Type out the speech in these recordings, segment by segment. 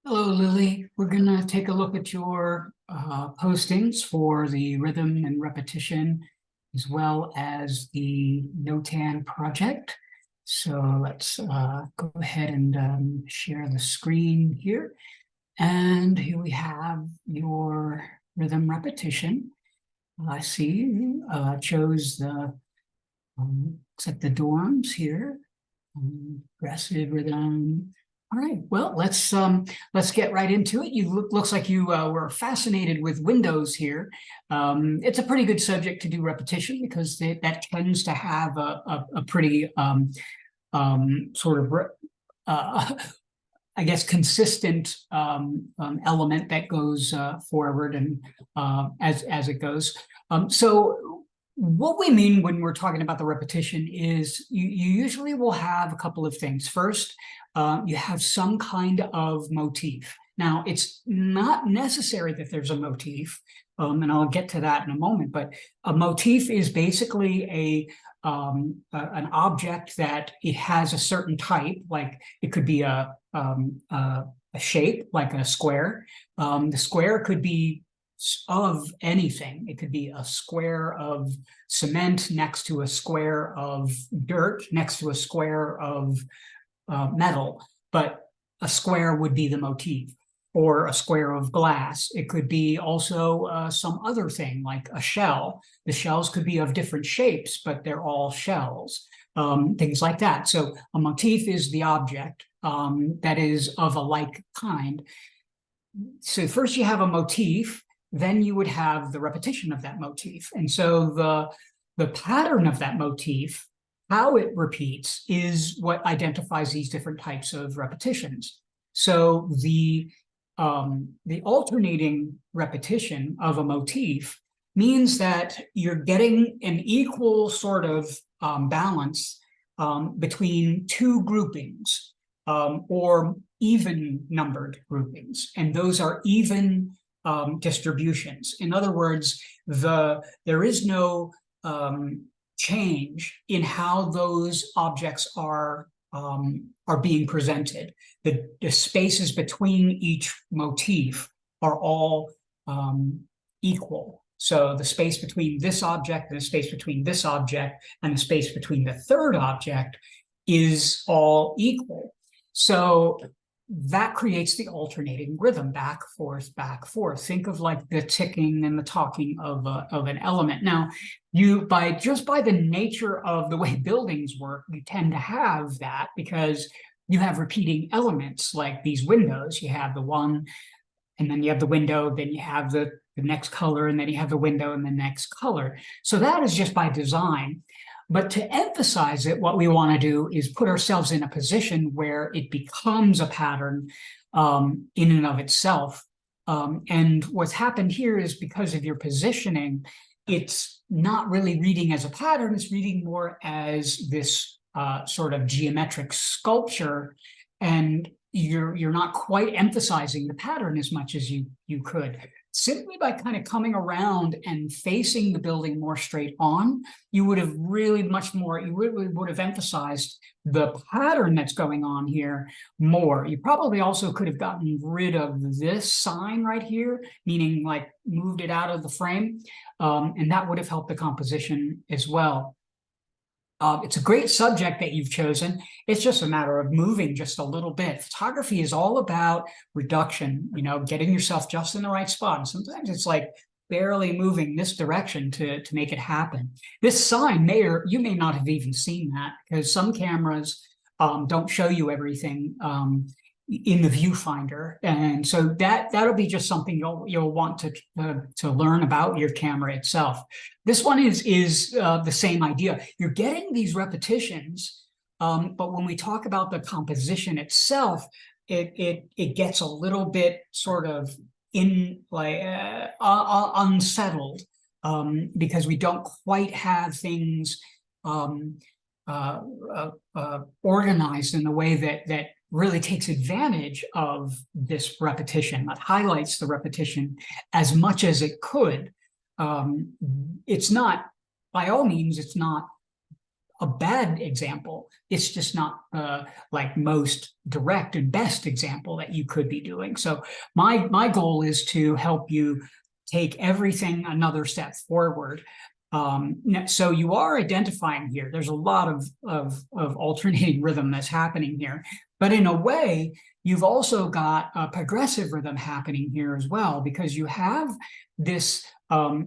Hello, Lily. We're going to take a look at your postings for the rhythm and repetition, as well as the Notan project. So let's go ahead and share the screen here. And here we have your rhythm repetition. I see you chose the, looks like the dorms here, progressive rhythm. All right, well, let's get right into it. Looks like you were fascinated with windows here. It's a pretty good subject to do repetition because that tends to have a pretty sort of I guess consistent element that goes forward and as it goes. So what we mean when we're talking about the repetition is you usually will have a couple of things. First, you have some kind of motif. Now, it's not necessary that there's a motif, and I'll get to that in a moment, but a motif is basically an object that it has a certain type, like it could be a shape, like a square. The square could be of anything. It could be a square of cement next to a square of dirt, next to a square of metal, but a square would be the motif, or a square of glass. It could be also some other thing like a shell. The shells could be of different shapes, but they're all shells, things like that. So a motif is the object that is of a like kind. So first you have a motif, then you would have the repetition of that motif. And so the pattern of that motif, how it repeats, is what identifies these different types of repetitions. So the alternating repetition of a motif means that you're getting an equal sort of balance between two groupings, or even numbered groupings, and those are even distributions. In other words, there is no change in how those objects are being presented. The spaces between each motif are all equal. So the space between this object and the space between this object and the space between the third object is all equal. So that creates the alternating rhythm, back, forth, back, forth. Think of like the ticking and the talking of an element. Now, just by the nature of the way buildings work, you tend to have that because you have repeating elements like these windows. You have the one, and then you have the window, then you have the next color, and then you have the window and the next color. So that is just by design. But to emphasize it, what we want to do is put ourselves in a position where it becomes a pattern in and of itself. And what's happened here is because of your positioning, it's not really reading as a pattern, it's reading more as this sort of geometric sculpture, and you're not quite emphasizing the pattern as much as you could. Simply by kind of coming around and facing the building more straight on, you would have really would have emphasized the pattern that's going on here more. You probably also could have gotten rid of this sign right here, meaning like moved it out of the frame, and that would have helped the composition as well. It's a great subject that you've chosen. It's just a matter of moving just a little bit. Photography is all about reduction, getting yourself just in the right spot. And sometimes it's like barely moving this direction to make it happen. This sign you may not have even seen that, because some cameras don't show you everything in the viewfinder, and so that'll be just something you'll want to learn about your camera itself. This one is the same idea. You're getting these repetitions, but when we talk about the composition itself, it gets a little bit sort of unsettled, because we don't quite have things organized in the way that really takes advantage of this repetition, that highlights the repetition as much as it could. It's not, by all means, it's not a bad example. It's just not the like most direct and best example that you could be doing. So my goal is to help you take everything another step forward. So you are identifying here, there's a lot of alternating rhythm that's happening here, but in a way, you've also got a progressive rhythm happening here as well, because you have this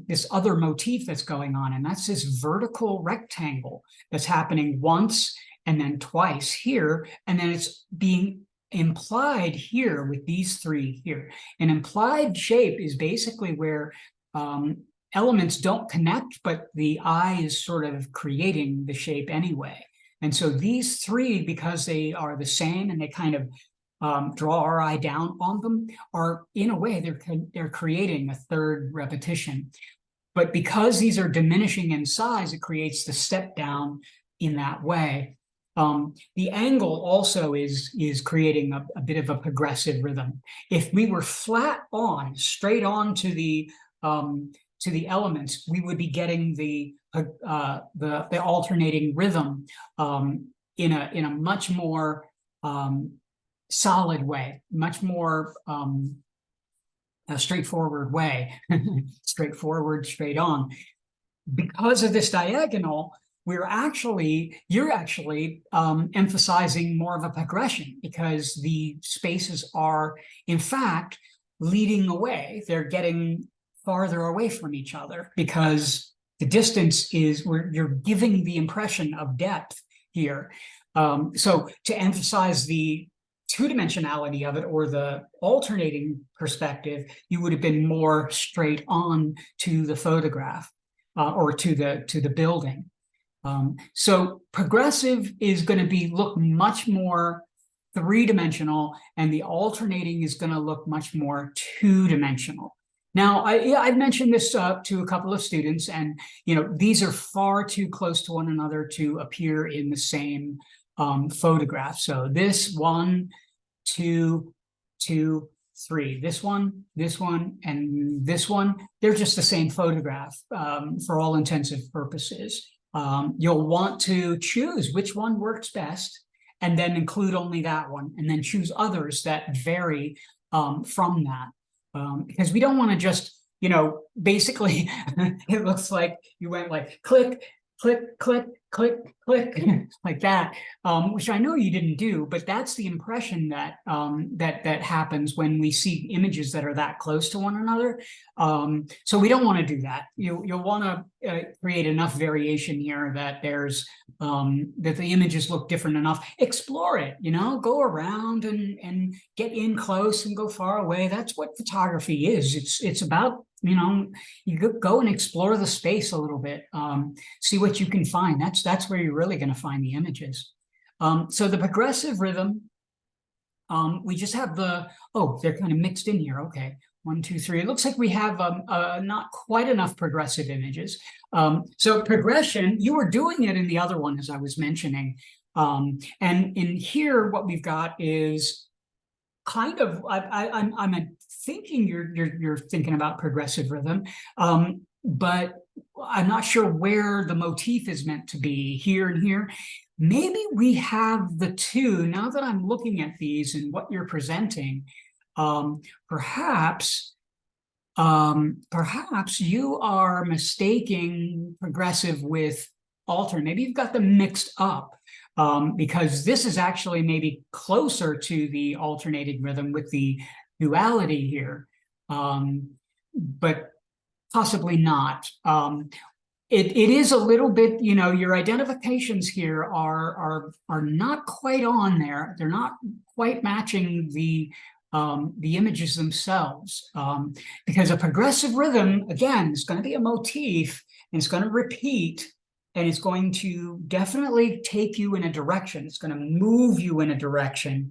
this other motif that's going on, and that's this vertical rectangle that's happening once and then twice here, and then it's being implied here with these three here. An implied shape is basically where elements don't connect, but the eye is sort of creating the shape anyway. And so these three, because they are the same and they kind of draw our eye down on them, are in a way they're creating a third repetition. But because these are diminishing in size, it creates the step down in that way. The angle also is creating a bit of a progressive rhythm. If we were flat on, straight on to the elements, we would be getting the alternating rhythm in a much more solid way, much more a straightforward way, straightforward, straight on. Because of this diagonal, you're actually emphasizing more of a progression, because the spaces are in fact leading away. They're getting farther away from each other because the distance is where you're giving the impression of depth here. So to emphasize the two-dimensionality of it, or the alternating perspective, you would have been more straight on to the photograph or to the building. So progressive is going to look much more three-dimensional, and the alternating is going to look much more two-dimensional. Now, I've mentioned this to a couple of students, and these are far too close to one another to appear in the same photograph. So this 1, 2, 2, 3. This one, and this one, they're just the same photograph for all intents and purposes. You'll want to choose which one works best, and then include only that one, and then choose others that vary from that. Because we don't want to just, basically, it looks like you went like click, click, click, click, click, like that, which I know you didn't do, but that's the impression that that happens when we see images that are that close to one another. So we don't want to do that. You'll want to create enough variation here that there's that the images look different enough. Explore it, go around and get in close and go far away. That's what photography is. It's about, you go and explore the space a little bit, see what you can find. That's where you're really going to find the images. So the progressive rhythm, we just have they're kind of mixed in here. Okay, 1, 2, 3. It looks like we have not quite enough progressive images. So progression, you were doing it in the other one, as I was mentioning. And in here, what we've got is kind of, I'm thinking you're thinking about progressive rhythm, but I'm not sure where the motif is meant to be, here and here. Maybe we have the two. Now that I'm looking at these and what you're presenting, perhaps you are mistaking progressive with alternate. Maybe you've got them mixed up, because this is actually maybe closer to the alternating rhythm with the duality here, but possibly not. It is a little bit, your identifications here are not quite on there. They're not quite matching the images themselves, because a progressive rhythm, again, is going to be a motif, and it's going to repeat, and it's going to definitely take you in a direction. It's going to move you in a direction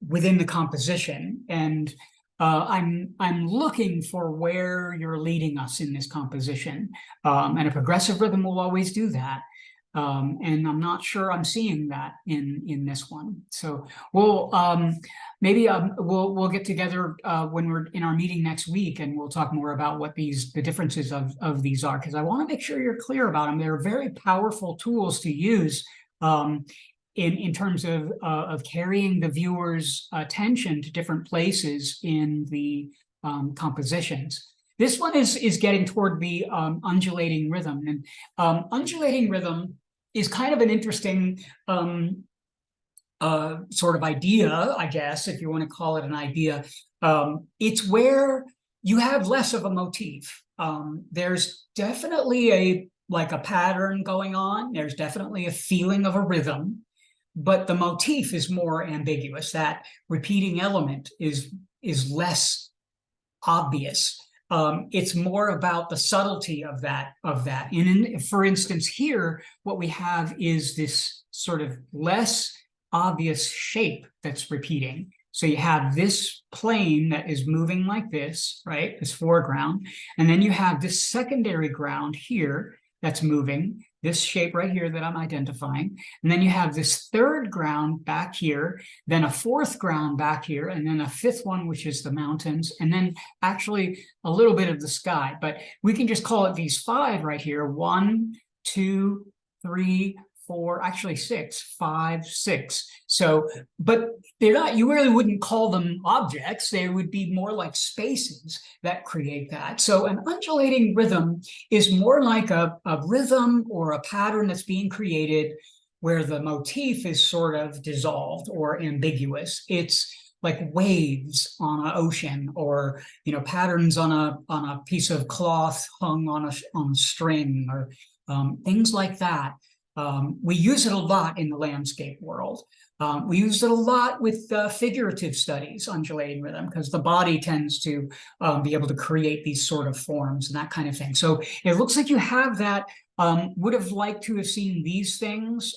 within the composition. And I'm looking for where you're leading us in this composition. And a progressive rhythm will always do that. And I'm not sure I'm seeing that in this one. So we'll maybe we'll get together when we're in our meeting next week, and we'll talk more about what the differences of these are, because I want to make sure you're clear about them. They're very powerful tools to use in terms of carrying the viewer's attention to different places in the compositions. This one is getting toward the undulating rhythm, and undulating rhythm is kind of an interesting sort of idea, I guess, if you want to call it an idea. It's where you have less of a motif. There's definitely like a pattern going on. There's definitely a feeling of a rhythm, but the motif is more ambiguous. That repeating element is less obvious. It's more about the subtlety of that. And for instance, here, what we have is this sort of less obvious shape that's repeating. So you have this plane that is moving like this, right? This foreground. And then you have this secondary ground here that's moving, this shape right here that I'm identifying. And then you have this third ground back here, then a fourth ground back here, and then a fifth one, which is the mountains, and then actually a little bit of the sky. But we can just call it these five right here. 1, 2, 3, 4, actually 6, 5, 6. So, but they're not, you really wouldn't call them objects. They would be more like spaces that create that. So an undulating rhythm is more like a rhythm or a pattern that's being created where the motif is sort of dissolved or ambiguous. It's like waves on an ocean, or patterns on a piece of cloth hung on a string, or things like that. We use it a lot in the landscape world. We use it a lot with figurative studies, undulating rhythm, because the body tends to be able to create these sort of forms and that kind of thing. So it looks like you have that. Would have liked to have seen these things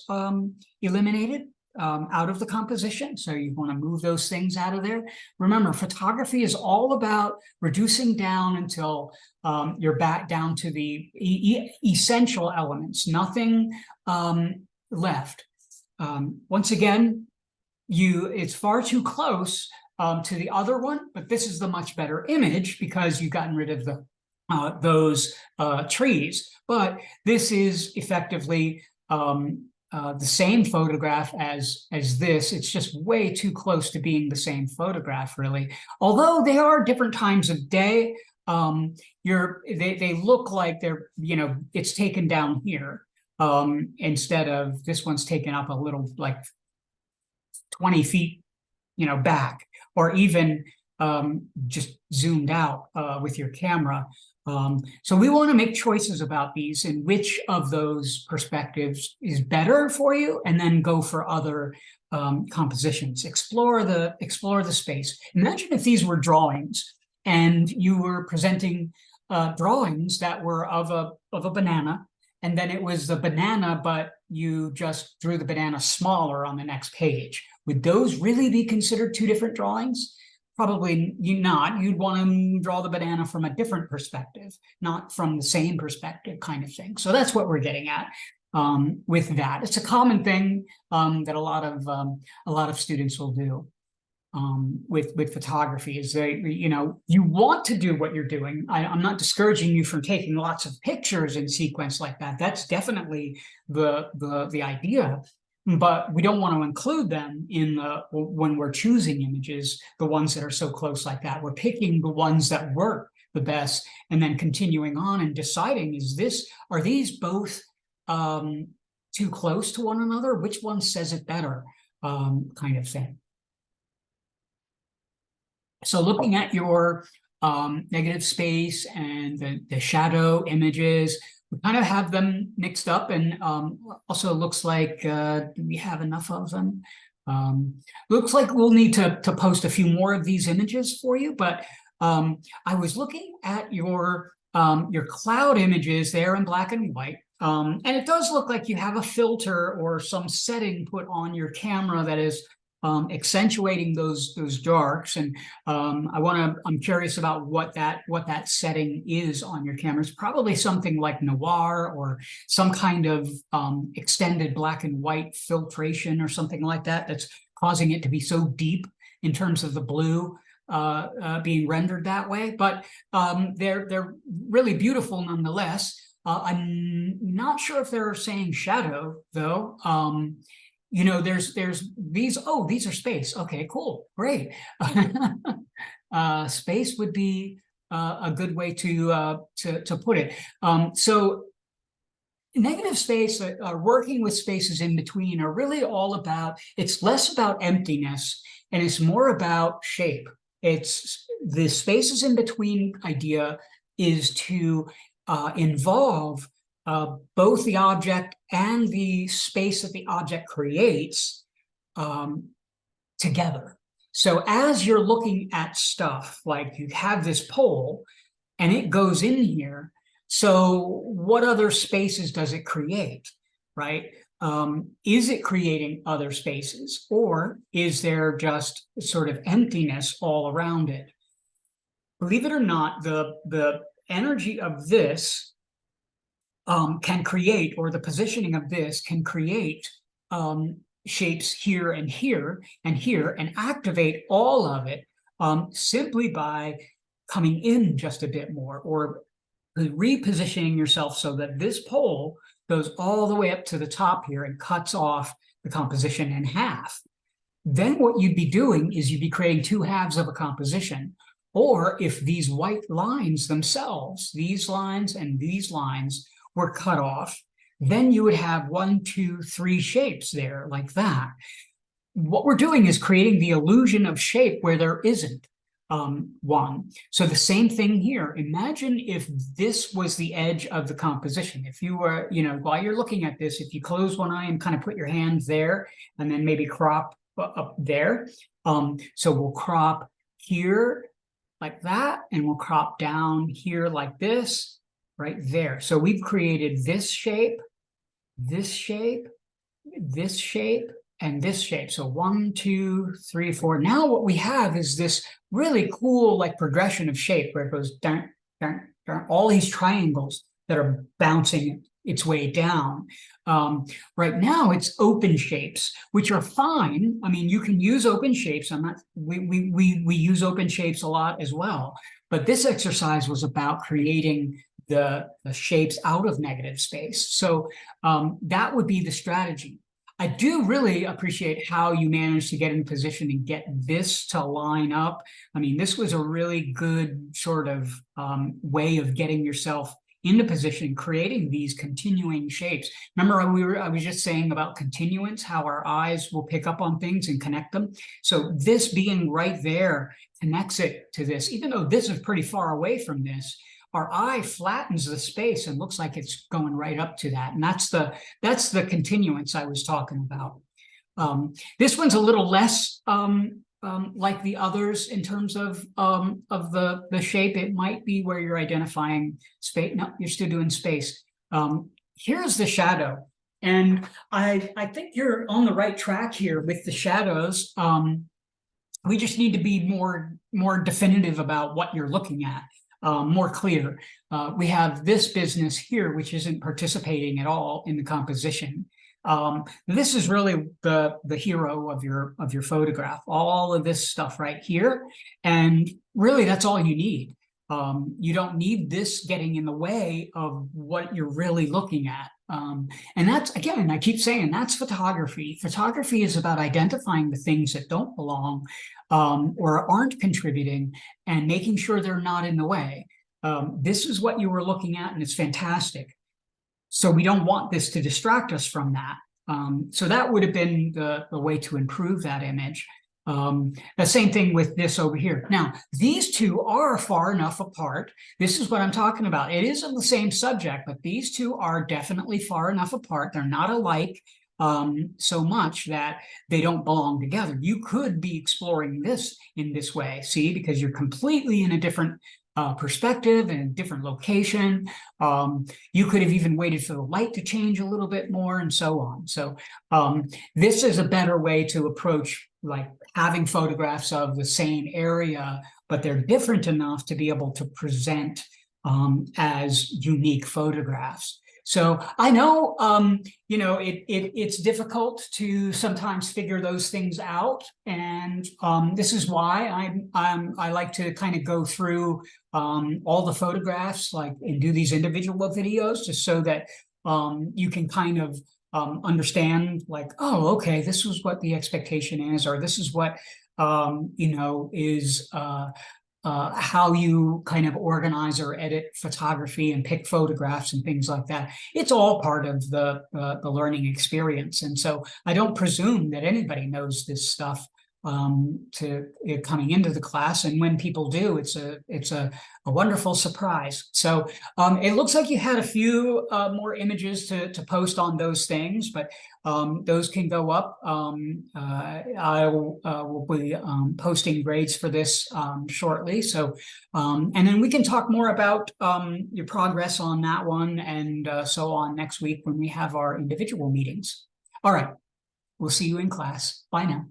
eliminated out of the composition. So you want to move those things out of there. Remember, photography is all about reducing down until you're back down to the essential elements, nothing left. Once again, it's far too close to the other one, but this is the much better image because you've gotten rid of those trees. But this is effectively the same photograph as this. It's just way too close to being the same photograph, really. Although they are different times of day, they look like they're, it's taken down here instead of this one's taken up a little, like 20 feet, back, or even just zoomed out with your camera. So we want to make choices about these and which of those perspectives is better for you, and then go for other compositions. Explore the space. Imagine if these were drawings and you were presenting drawings that were of a banana, and then it was the banana, but you just drew the banana smaller on the next page. Would those really be considered two different drawings? Probably not. You'd want to draw the banana from a different perspective, not from the same perspective, kind of thing. So that's what we're getting at with that. It's a common thing that a lot of students will do with photography. Is you want to do what you're doing. I'm not discouraging you from taking lots of pictures in sequence like that. That's definitely the idea. But we don't want to include them when we're choosing images, the ones that are so close like that. We're picking the ones that work the best, and then continuing on and deciding, are these both too close to one another? Which one says it better, kind of thing. So looking at your negative space and the shadow images, we kind of have them mixed up, and also looks like, do we have enough of them? Looks like we'll need to post a few more of these images for you, but I was looking at your cloud images there in black and white, and it does look like you have a filter or some setting put on your camera that is accentuating those darks. And I'm curious about what that setting is on your camera. It's probably something like noir or some kind of extended black and white filtration or something like that that's causing it to be so deep in terms of the blue being rendered that way. But they're really beautiful nonetheless. I'm not sure if they're saying shadow though. You know, there's these, oh, these are space. Okay, cool, great. Space would be a good way to put it. So negative space, working with spaces in between are really all about, it's less about emptiness and it's more about shape. It's the spaces in between idea is to involve both the object and the space that the object creates together. So as you're looking at stuff, like you have this pole and it goes in here, so what other spaces does it create, right? Is it creating other spaces, or is there just sort of emptiness all around it? Believe it or not, the energy of this can create, or the positioning of this can create shapes here and here and here, and activate all of it simply by coming in just a bit more, or repositioning yourself so that this pole goes all the way up to the top here and cuts off the composition in half. Then what you'd be doing is you'd be creating two halves of a composition. Or if these white lines themselves, these lines and these lines, were cut off, then you would have 1, 2, 3 shapes there like that. What we're doing is creating the illusion of shape where there isn't one. So the same thing here. Imagine if this was the edge of the composition. If you were, you know, while you're looking at this, if you close one eye and kind of put your hands there and then maybe crop up there. So we'll crop here like that, and we'll crop down here like this, right there. So we've created this shape, this shape, this shape, and this shape. So 1, 2, 3, 4. Now what we have is this really cool like progression of shape where it goes down, down, down, all these triangles that are bouncing its way down. Right now it's open shapes, which are fine. I mean, you can use open shapes. We use open shapes a lot as well. But this exercise was about creating the shapes out of negative space. So that would be the strategy. I do really appreciate how you managed to get in position and get this to line up. I mean, this was a really good sort of way of getting yourself into position, creating these continuing shapes. Remember, I was just saying about continuance, how our eyes will pick up on things and connect them. So this being right there connects it to this, even though this is pretty far away from this. Our eye flattens the space and looks like it's going right up to that. And that's the continuance I was talking about. This one's a little less like the others in terms of the shape. It might be where you're identifying space. No, you're still doing space. Here's the shadow. And I think you're on the right track here with the shadows. We just need to be more definitive about what you're looking at. More clear. We have this business here, which isn't participating at all in the composition. This is really the hero of your photograph. All of this stuff right here, and really that's all you need. You don't need this getting in the way of what you're really looking at. And that's, again, I keep saying, that's photography. Photography is about identifying the things that don't belong or aren't contributing and making sure they're not in the way. This is what you were looking at, and it's fantastic. So we don't want this to distract us from that. So that would have been the way to improve that image. The same thing with this over here. Now, these two are far enough apart. This is what I'm talking about. It isn't the same subject, but these two are definitely far enough apart. They're not alike so much that they don't belong together. You could be exploring this in this way, see, because you're completely in a different perspective and different location. You could have even waited for the light to change a little bit more and so on. So this is a better way to approach like having photographs of the same area, but they're different enough to be able to present as unique photographs. So I know, it's difficult to sometimes figure those things out, and this is why I like to kind of go through all the photographs, and do these individual videos, just so that you can kind of understand, like, oh, okay, this is what the expectation is, or this is what is how you kind of organize or edit photography and pick photographs and things like that. It's all part of the learning experience. And so I don't presume that anybody knows this stuff coming into the class. And when people do, it's a wonderful surprise. So it looks like you had a few more images to post on those things, but those can go up. I will be posting grades for this shortly. So, and then we can talk more about your progress on that one and so on next week when we have our individual meetings. All right, we'll see you in class. Bye now.